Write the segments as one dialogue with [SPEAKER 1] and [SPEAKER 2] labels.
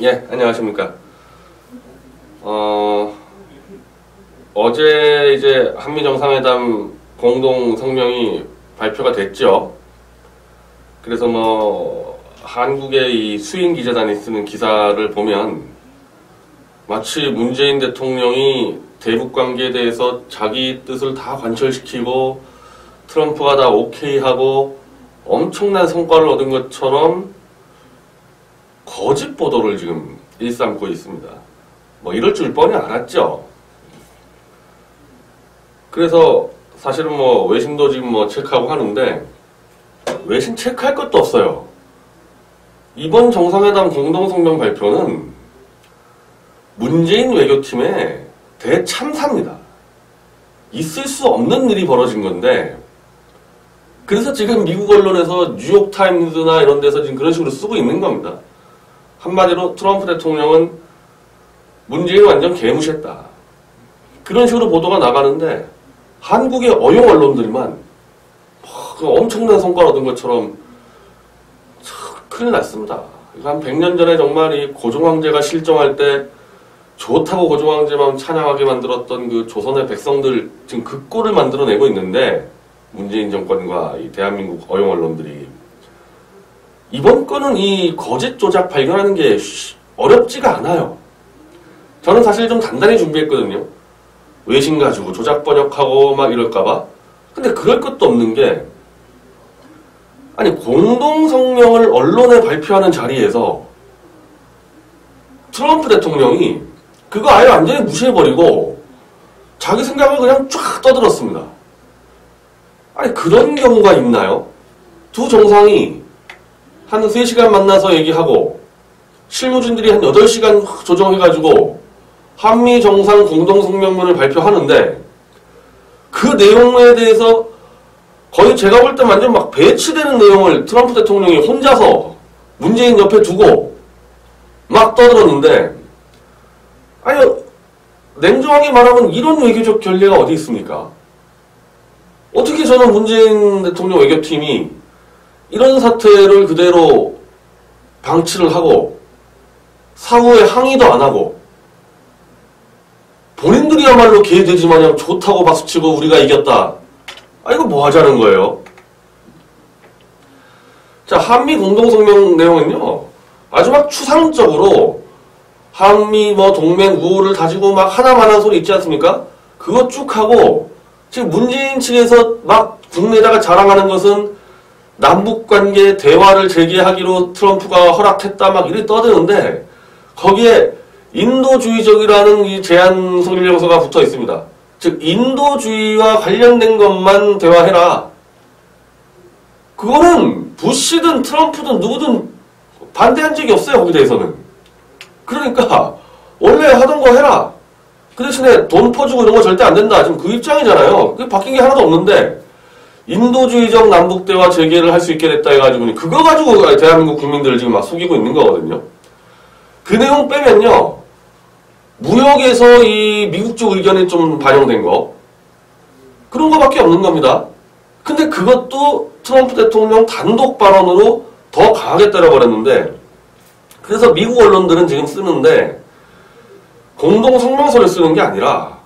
[SPEAKER 1] 예, 안녕하십니까. 어제 이제 한미정상회담 공동 성명이 발표가 됐죠. 그래서 한국의 이 수인 기자단이 쓰는 기사를 보면 마치 문재인 대통령이 대북 관계에 대해서 자기 뜻을 다 관철시키고 트럼프가 다 오케이하고 엄청난 성과를 얻은 것처럼 거짓 보도를 지금 일삼고 있습니다. 이럴 줄 뻔히 알았죠. 그래서 사실은 외신도 지금 체크하고 하는데 외신 체크할 것도 없어요. 이번 정상회담 공동성명 발표는 문재인 외교팀의 대참사입니다. 있을 수 없는 일이 벌어진 건데, 그래서 지금 미국 언론에서 뉴욕타임즈나 이런 데서 지금 그런 식으로 쓰고 있는 겁니다. 한마디로 트럼프 대통령은 문재인을 완전 개무시했다. 그런 식으로 보도가 나가는데 한국의 어용 언론들만 엄청난 성과를 얻은 것처럼 큰일 났습니다. 한 100년 전에 정말 이 고종황제가 실정할 때 좋다고 고종황제만 찬양하게 만들었던 그 조선의 백성들 지금 그 꼴을 만들어내고 있는데, 문재인 정권과 이 대한민국 어용 언론들이 이번 건은 이 거짓 조작 발견하는 게 어렵지가 않아요. 저는 사실 좀 단단히 준비했거든요. 외신 가지고 조작 번역하고 막 이럴까봐. 근데 그럴 것도 없는 게, 아니 공동성명을 언론에 발표하는 자리에서 트럼프 대통령이 그거 아예 완전히 무시해버리고 자기 생각을 그냥 쫙 떠들었습니다. 아니 그런 경우가 있나요? 두 정상이 한 3시간 만나서 얘기하고 실무진들이 한 8시간 조정해가지고 한미 정상 공동성명문을 발표하는데 그 내용에 대해서 거의 제가 볼 때 완전 막 배치되는 내용을 트럼프 대통령이 혼자서 문재인 옆에 두고 막 떠들었는데, 아니 냉정하게 말하면 이런 외교적 결례가 어디 있습니까? 어떻게 저는 문재인 대통령 외교팀이 이런 사태를 그대로 방치를 하고 사후에 항의도 안 하고 본인들이야말로 개돼지 마냥 좋다고 박수치고 우리가 이겼다. 이거 뭐 하자는 거예요? 자, 한미 공동성명 내용은요, 아주 막 추상적으로 한미 동맹 우호를 다지고 막 하나만한 소리 있지 않습니까? 그거 쭉 하고 지금 문재인 측에서 막 국내에다가 자랑하는 것은 남북관계 대화를 재개하기로 트럼프가 허락했다 막 이렇게 떠드는데 거기에 인도주의적이라는 이 제한 성질요소가 붙어 있습니다. 즉 인도주의와 관련된 것만 대화해라. 그거는 부시든 트럼프든 누구든 반대한 적이 없어요. 거기에 대해서는. 그러니까 원래 하던 거 해라. 그 대신에 돈 퍼주고 이런 거 절대 안 된다. 지금 그 입장이잖아요. 그게 바뀐 게 하나도 없는데 인도주의적 남북대화 재개를 할 수 있게 됐다 해가지고 그거 가지고 대한민국 국민들을 지금 막 속이고 있는 거거든요. 그 내용 빼면요, 무역에서 이 미국 쪽 의견이 좀 반영된 거, 그런 거밖에 없는 겁니다. 근데 그것도 트럼프 대통령 단독 발언으로 더 강하게 때려버렸는데, 그래서 미국 언론들은 지금 쓰는데 공동성명서를 쓰는 게 아니라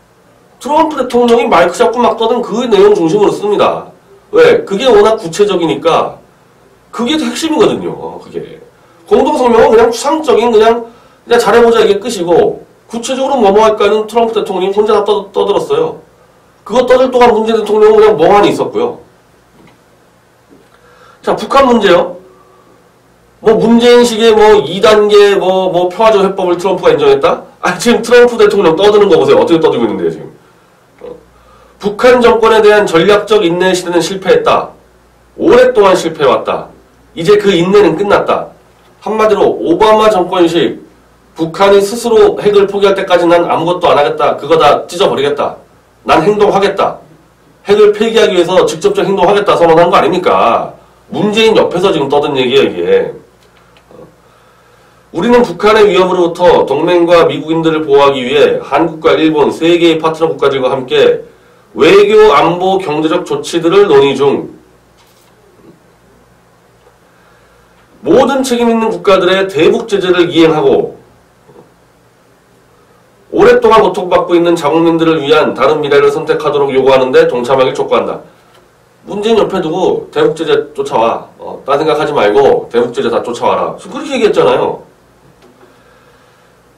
[SPEAKER 1] 트럼프 대통령이 마이크 잡고 막 떠든 그 내용 중심으로 씁니다. 왜? 그게 워낙 구체적이니까 그게 핵심이거든요. 그게 공동성명은 그냥 추상적인 그냥 잘해보자 이게 끝이고, 구체적으로 뭐뭐 할까는 트럼프 대통령이 혼자 다 떠들었어요. 그거 떠들 동안 문재인 대통령은 그냥 멍하니 있었고요. 자, 북한 문제요. 문재인식의 2단계 평화적 해법을 트럼프가 인정했다? 지금 트럼프 대통령 떠드는 거 보세요. 어떻게 떠들고 있는데요, 지금. 북한 정권에 대한 전략적 인내 시대는 실패했다. 오랫동안 실패해왔다. 이제 그 인내는 끝났다. 한마디로 오바마 정권식 북한이 스스로 핵을 포기할 때까지 난 아무것도 안 하겠다. 그거 다 찢어버리겠다. 난 행동하겠다. 핵을 폐기하기 위해서 직접적 행동하겠다 선언한 거 아닙니까? 문재인 옆에서 지금 떠든 얘기예요, 이게. 우리는 북한의 위협으로부터 동맹과 미국인들을 보호하기 위해 한국과 일본, 세 개의 파트너 국가들과 함께 외교, 안보, 경제적 조치들을 논의 중 모든 책임 있는 국가들의 대북 제재를 이행하고 동등한 고통받고 있는 자국민들을 위한 다른 미래를 선택하도록 요구하는데 동참하길 촉구한다. 문재인 옆에 두고 대북제재 쫓아와. 딴 생각하지 말고 대북제재 다 쫓아와라. 그렇게 얘기했잖아요.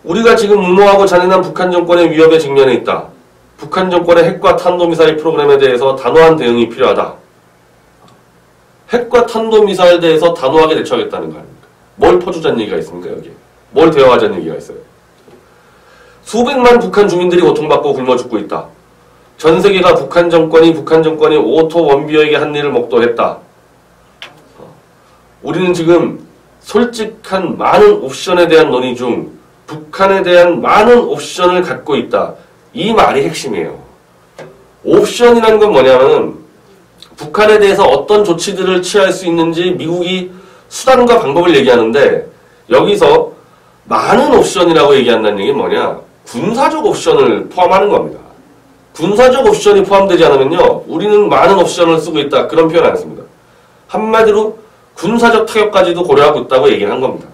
[SPEAKER 1] 우리가 지금 무모하고 잔인한 북한 정권의 위협에 직면해 있다. 북한 정권의 핵과 탄도미사일 프로그램에 대해서 단호한 대응이 필요하다. 핵과 탄도미사일에 대해서 단호하게 대처하겠다는 거 아닙니까? 뭘 퍼주자는 얘기가 있습니까, 여기에? 뭘 대화하자는 얘기가 있어요? 수백만 북한 주민들이 고통받고 굶어 죽고 있다. 전 세계가 북한 정권이 오토 원비어에게 한 일을 목도했다. 우리는 지금 솔직한 많은 옵션에 대한 논의 중 북한에 대한 많은 옵션을 갖고 있다. 이 말이 핵심이에요. 옵션이라는 건 뭐냐면 북한에 대해서 어떤 조치들을 취할 수 있는지 미국이 수단과 방법을 얘기하는데 여기서 많은 옵션이라고 얘기한다는 얘기는 뭐냐? 군사적 옵션을 포함하는 겁니다. 군사적 옵션이 포함되지 않으면요. 우리는 많은 옵션을 쓰고 있다. 그런 표현 안 했습니다. 한마디로 군사적 타격까지도 고려하고 있다고 얘기를 한 겁니다.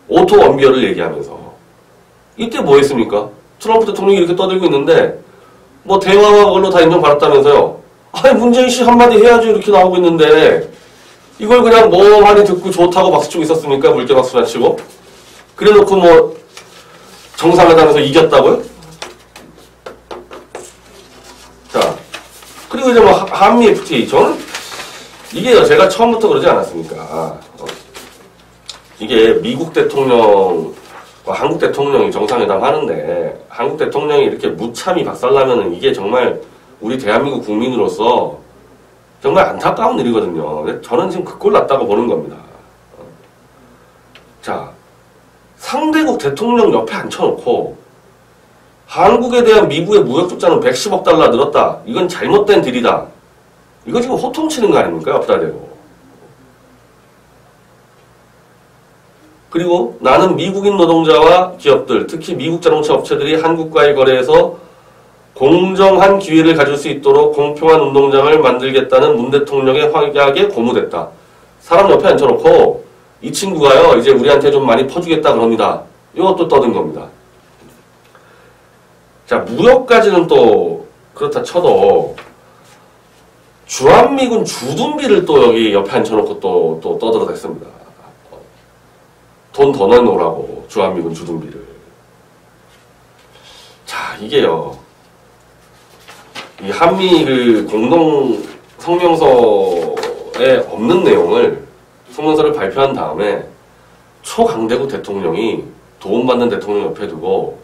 [SPEAKER 1] 오토 원비어를 얘기하면서. 이때 뭐 했습니까? 트럼프 대통령이 이렇게 떠들고 있는데 뭐 대화와 그걸로 다 인정받았다면서요. 아니 문재인 씨 한마디 해야죠 이렇게 나오고 있는데 이걸 그냥 멍하니 듣고 좋다고 박수치고 있었습니까? 물개박수나 치고. 그래놓고 뭐 정상회담에서 이겼다고요? 자, 그리고 이제 뭐 한미 FTA. 저는 이게요, 제가 처음부터 그러지 않았습니까? 이게 미국 대통령과 한국 대통령이 정상회담 하는데 한국 대통령이 이렇게 무참히 박살나면은 이게 정말 우리 대한민국 국민으로서 정말 안타까운 일이거든요. 저는 지금 그 꼴 났다고 보는 겁니다. 자, 상대국 대통령 옆에 앉혀놓고 한국에 대한 미국의 무역 적자는 110억 달러 늘었다. 이건 잘못된 딜이다. 이거 지금 호통치는 거 아닙니까? 옆다 대고. 그리고 나는 미국인 노동자와 기업들, 특히 미국 자동차 업체들이 한국과의 거래에서 공정한 기회를 가질 수 있도록 공평한 운동장을 만들겠다는 문 대통령의 확약에 고무됐다. 사람 옆에 앉혀놓고 이 친구가요, 이제 우리한테 좀 많이 퍼주겠다 그럽니다. 이것도 떠든 겁니다. 자, 무역까지는 또 그렇다 쳐도 주한미군 주둔비를 또 여기 옆에 앉혀놓고 또 떠들어댔습니다. 돈 더 내놓으라고 주한미군 주둔비를. 자, 이게요. 이 한미 그 공동 성명서에 없는 내용을 성명서를 발표한 다음에 초강대국 대통령이 도움받는 대통령 옆에 두고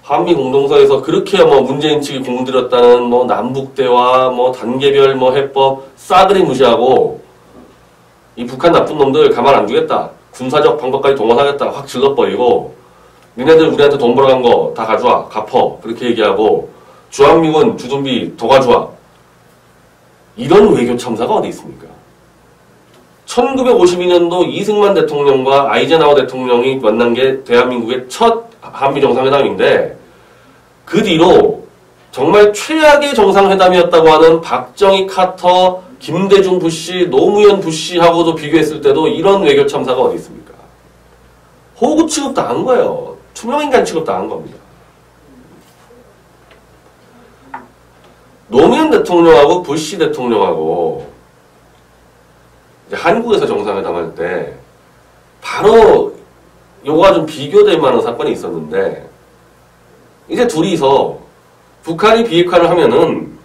[SPEAKER 1] 한미 공동서에서 그렇게 뭐 문재인 측이 공들였다는 뭐 남북대화, 뭐 단계별 뭐 해법 싸그리 무시하고 이 북한 나쁜 놈들 가만 안 두겠다. 군사적 방법까지 동원하겠다. 확 질러버리고 니네들 우리한테 돈 벌어간 거 다 가져와. 갚어. 그렇게 얘기하고 주한미군 주둔비 더 가져와. 이런 외교 참사가 어디 있습니까? 1952년도 이승만 대통령과 아이젠하워 대통령이 만난 게 대한민국의 첫 한미 정상회담인데 그 뒤로 정말 최악의 정상회담이었다고 하는 박정희 카터, 김대중 부시, 노무현 부시하고도 비교했을 때도 이런 외교 참사가 어디 있습니까? 호구 취급 당한 거예요. 투명인간 취급 당한 겁니다. 노무현 대통령하고 부시 대통령하고 이제 한국에서 정상회담할 때 바로 요거가 좀 비교될 만한 사건이 있었는데 이제 둘이서 북한이 비핵화를 하면은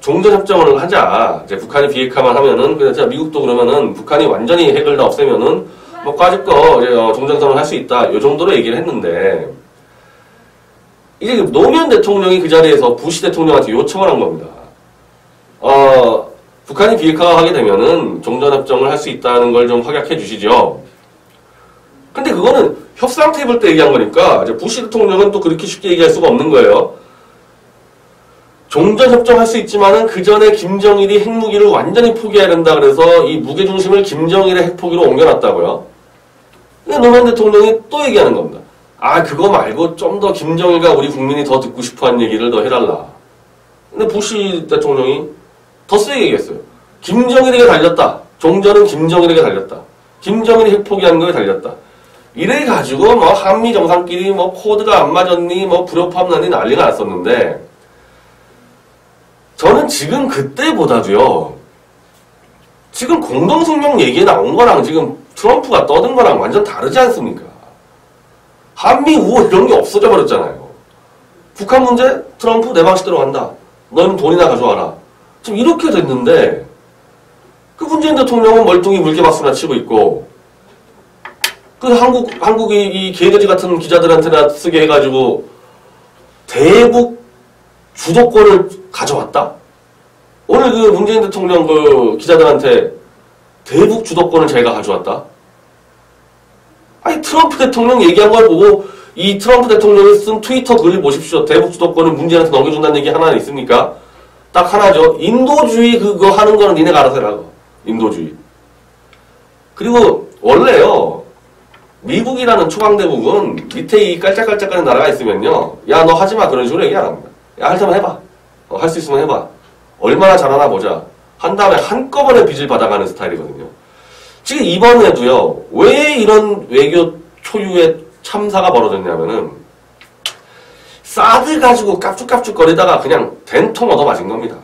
[SPEAKER 1] 종전협정을 하자. 이제 북한이 비핵화만 하면은 그래서 미국도 그러면은 북한이 완전히 핵을 다 없애면은 뭐 까짓 거 이제 종전선언을 할 수 있다. 요 정도로 얘기를 했는데 이제 노무현 대통령이 그 자리에서 부시 대통령한테 요청을 한 겁니다. 북한이 비핵화하게 되면은 종전협정을 할 수 있다는 걸 좀 확약해 주시죠. 근데 그거는 협상 테이블 때 얘기한 거니까 이제 부시 대통령은 또 그렇게 쉽게 얘기할 수가 없는 거예요. 종전협정 할 수 있지만은 그 전에 김정일이 핵무기를 완전히 포기해야 된다 그래서 이 무게중심을 김정일의 핵포기로 옮겨놨다고요. 근데 노무현 대통령이 또 얘기하는 겁니다. 아, 그거 말고 좀 더 김정일과 우리 국민이 더 듣고 싶어하는 얘기를 더 해달라. 근데 부시 대통령이 더 세게 얘기했어요. 김정일에게 달렸다. 종전은 김정일에게 달렸다. 김정일이 핵 포기한 거에 달렸다. 이래가지고 뭐 한미 정상끼리 뭐 코드가 안 맞았니 뭐 불협화음 나니 난리가 났었는데 저는 지금 그때보다도요 지금 공동성명 얘기에 나온 거랑 지금 트럼프가 떠든 거랑 완전 다르지 않습니까? 한미 우호 이런 게 없어져 버렸잖아요. 북한 문제 트럼프 내 방식대로 한다. 너는 돈이나 가져와라. 지금 이렇게 됐는데 그 문재인 대통령은 멀뚱히 물개박수나 치고 있고 그 한국이 이 개돼지 같은 기자들한테나 쓰게 해가지고 대북 주도권을 가져왔다? 오늘 그 문재인 대통령 그 기자들한테 대북 주도권을 자기가 가져왔다? 아니 트럼프 대통령 얘기한 걸 보고 이 트럼프 대통령이 쓴 트위터 글을 보십시오. 대북 주도권을 문재인한테 넘겨준다는 얘기 하나 있습니까? 딱 하나죠. 인도주의 그거 하는 거는 니네가 알아서 해라고. 인도주의. 그리고 원래요. 미국이라는 초강대국은 밑에 이 깔짝깔짝거리는 나라가 있으면요. 야 너 하지마 그런 식으로 얘기 안 합니다. 야 할 테면 해봐. 할 수 있으면 해봐. 얼마나 잘하나 보자. 한 다음에 한꺼번에 빚을 받아가는 스타일이거든요. 지금 이번에도요. 왜 이런 외교 초유의 참사가 벌어졌냐면은 사드 가지고 깝죽깝죽거리다가 그냥 된통 얻어맞은 겁니다.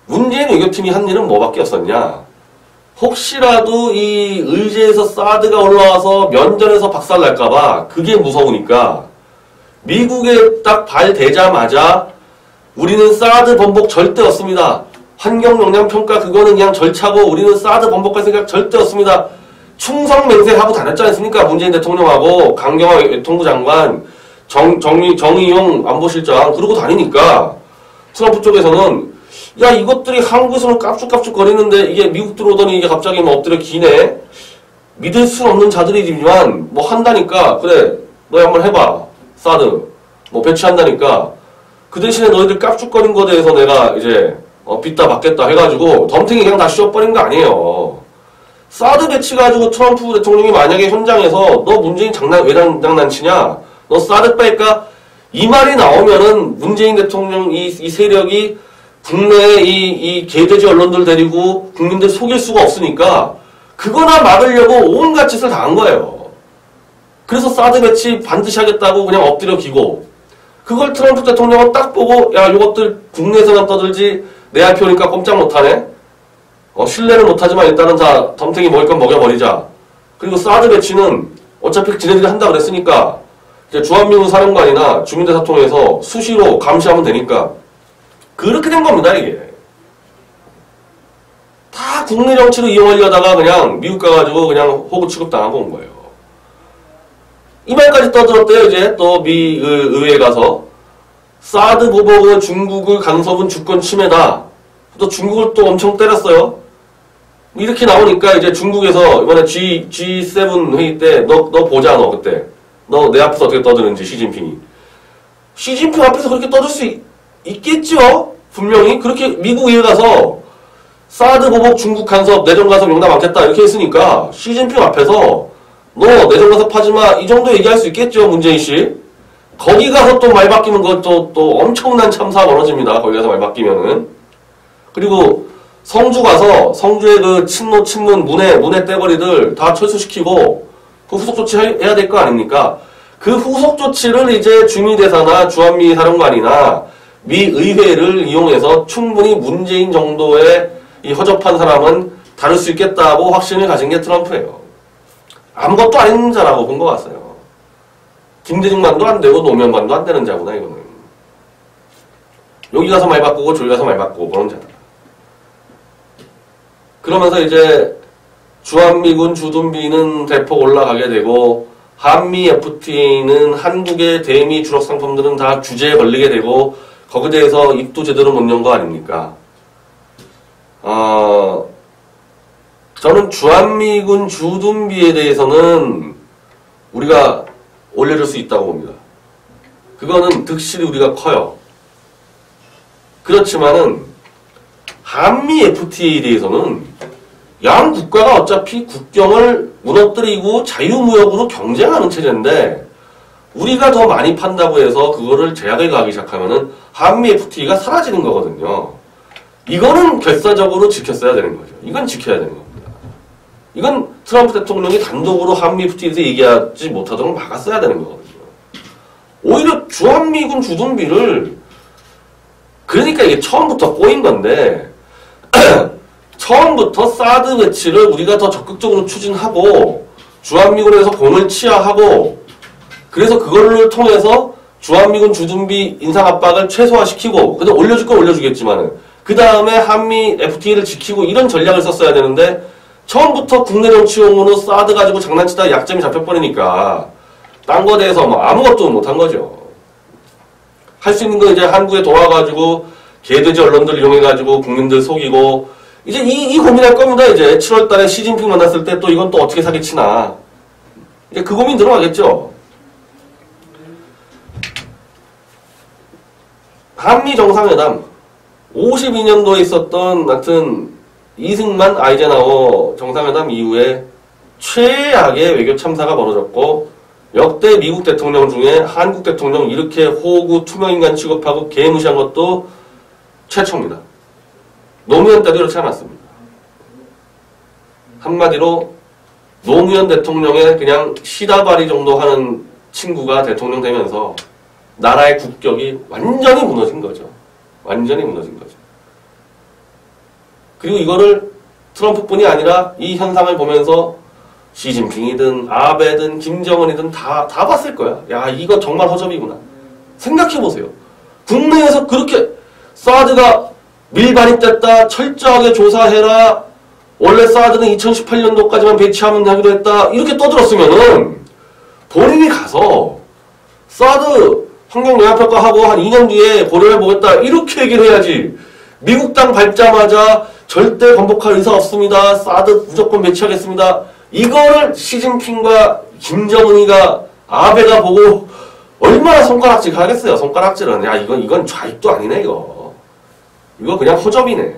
[SPEAKER 1] 문재인 외교팀이 한 일은 뭐밖에 없었냐. 혹시라도 이 의제에서 사드가 올라와서 면전에서 박살날까봐 그게 무서우니까 미국에 딱 발대자마자 우리는 사드 번복 절대 없습니다. 환경영향평가 그거는 그냥 절차고 우리는 사드 번복할 생각 절대 없습니다. 충성맹세하고 다녔지 않습니까? 문재인 대통령하고 강경화 외통부 장관, 정의용 안보실장 그러고 다니니까 트럼프 쪽에서는 야 이것들이 한국에서는 깝죽깝죽 거리는데 이게 미국 들어오더니 이게 갑자기 뭐 엎드려 기네. 믿을 수 없는 자들이지만 뭐 한다니까 그래 너희 한번 해봐. 사드 뭐 배치한다니까 그 대신에 너희들 깝죽거린 거에 대해서 내가 이제 빚다 받겠다 해가지고 덤탱이 그냥 다 씌워버린 거 아니에요. 사드 배치 가지고 트럼프 대통령이 만약에 현장에서 너 문재인 왜 장난치냐? 너 사드 뺄까? 이 말이 나오면은 문재인 대통령 이 세력이 국내에 이 개돼지 언론들 데리고 국민들 속일 수가 없으니까 그거나 막으려고 온갖 짓을 다 한 거예요. 그래서 사드 배치 반드시 하겠다고 그냥 엎드려 기고 그걸 트럼프 대통령은 딱 보고 야 이것들 국내에서만 떠들지 내 알표니까 꼼짝 못하네. 신뢰는 못하지만 일단은 다 덤탱이 먹을 건 먹여버리자. 그리고 사드 배치는 어차피 지네들이 한다 그랬으니까 이제 주한미군 사령관이나 주민대사 통해서 수시로 감시하면 되니까 그렇게 된 겁니다 이게. 다 국내 정치로 이용하려다가 그냥 미국 가가지고 그냥 호구 취급당하고 온 거예요. 이 말까지 떠들었대요. 이제 또 미 의회에 가서 사드 보복은 중국을 간섭은 주권 침해다. 또 중국을 또 엄청 때렸어요. 이렇게 나오니까 이제 중국에서 이번에 G7 회의 때 너 보자 너 그때 너 내 앞에서 어떻게 떠드는지 시진핑이 시진핑 앞에서 그렇게 떠들 수 있겠죠? 분명히 그렇게 미국 의회 가서 사드 보복 중국 간섭 내정 간섭 용납 않겠다 이렇게 했으니까 시진핑 앞에서 너 내정 간섭 하지마 이 정도 얘기할 수 있겠죠 문재인 씨. 거기 가서 또 말 바뀌면 그것도 또 엄청난 참사가 벌어집니다. 거기 가서 말 바뀌면은. 그리고 성주 가서 성주의 그 친문 문해 떼거리들 다 철수시키고 그 후속 조치 해야 될 거 아닙니까? 그 후속 조치를 이제 주미대사나 주한미 사령관이나 미 의회를 이용해서 충분히 문재인 정도의 이 허접한 사람은 다룰 수 있겠다고 확신을 가진 게 트럼프예요. 아무것도 아닌 자라고 본 것 같아요. 김대중만도 안 되고 노무현만도 안 되는 자구나 이거는. 여기 가서 말 바꾸고 저기 가서 말 바꾸고 그런 자다. 그러면서 이제 주한미군 주둔비는 대폭 올라가게 되고 한미 FTA는 한국의 대미 주력 상품들은 다 규제에 걸리게 되고 거기에 대해서 입도 제대로 못 연 거 아닙니까? 저는 주한미군 주둔비에 대해서는 우리가 올려줄 수 있다고 봅니다. 그거는 득실이 우리가 커요. 그렇지만은 한미 FTA에 대해서는 양 국가가 어차피 국경을 무너뜨리고 자유무역으로 경쟁하는 체제인데 우리가 더 많이 판다고 해서 그거를 제약을 가하기 시작하면은 한미 FTA가 사라지는 거거든요. 이거는 결사적으로 지켰어야 되는 거죠. 이건 지켜야 되는 겁니다. 이건 트럼프 대통령이 단독으로 한미 FTA에서 얘기하지 못하도록 막았어야 되는 거거든요. 오히려 주한미군 주둔비를 그러니까 이게 처음부터 꼬인 건데 처음부터 사드 배치를 우리가 더 적극적으로 추진하고 주한미군에서 공을 치하하고 그래서 그걸를 통해서 주한미군 주둔비 인상 압박을 최소화시키고 근데 올려줄 건 올려주겠지만은 그 다음에 한미 FTA를 지키고 이런 전략을 썼어야 되는데 처음부터 국내 정치용으로 사드 가지고 장난치다 약점이 잡혀버리니까 딴 거에 대해서 뭐 아무것도 못한 거죠. 할 수 있는 거 이제 한국에 돌아와가지고 개돼지 언론들 이용해가지고 국민들 속이고 이제 이 고민할 겁니다. 이제 7월 달에 시진핑 만났을 때 또 이건 또 어떻게 사기치나 이제 그 고민 들어가겠죠. 한미 정상회담 52년도에 있었던 하여튼 이승만 아이젠하워 정상회담 이후에 최악의 외교 참사가 벌어졌고 역대 미국 대통령 중에 한국 대통령 이렇게 호구 투명인간 취급하고 개무시한 것도 최초입니다. 노무현 때도 이렇지 않았습니다. 한마디로 노무현 대통령의 그냥 시다바리 정도 하는 친구가 대통령 되면서 나라의 국격이 완전히 무너진 거죠. 완전히 무너진 거죠. 그리고 이거를 트럼프뿐이 아니라 이 현상을 보면서 시진핑이든 아베든 김정은이든 다 봤을 거야. 야 이거 정말 허접이구나. 생각해보세요. 국내에서 그렇게 사드가 밀반입됐다. 철저하게 조사해라. 원래 사드는 2018년도까지만 배치하면 하기로 했다. 이렇게 떠들었으면은 본인이 가서 사드 환경영향평가하고 한 2년 뒤에 고려해보겠다. 이렇게 얘기를 해야지. 미국 땅 밟자마자 절대 번복할 의사 없습니다. 사드 무조건 배치하겠습니다. 이거를 시진핑과 김정은이가 아베가 보고 얼마나 손가락질 하겠어요. 손가락질은. 야 이건 좌익도 아니네 이거. 이거 그냥 허접이네.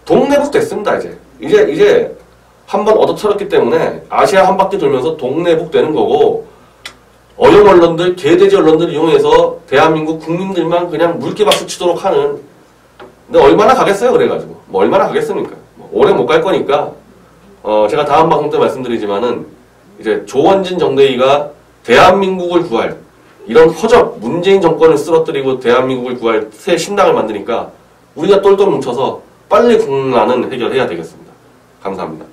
[SPEAKER 1] 동네북 됐습니다 이제 한번 얻어털었기 때문에 아시아 한 바퀴 돌면서 동네북 되는 거고 어용 언론들 개돼지 언론들 이용해서 대한민국 국민들만 그냥 물개박수 치도록 하는. 근데 얼마나 가겠어요 그래가지고 뭐 얼마나 가겠습니까. 뭐 오래 못 갈 거니까 제가 다음 방송 때 말씀드리지만은 이제 조원진 정대위가 대한민국을 구할 이런 허접 문재인 정권을 쓰러뜨리고 대한민국을 구할 새 신당을 만드니까 우리가 똘똘 뭉쳐서 빨리 국난은 해결해야 되겠습니다. 감사합니다.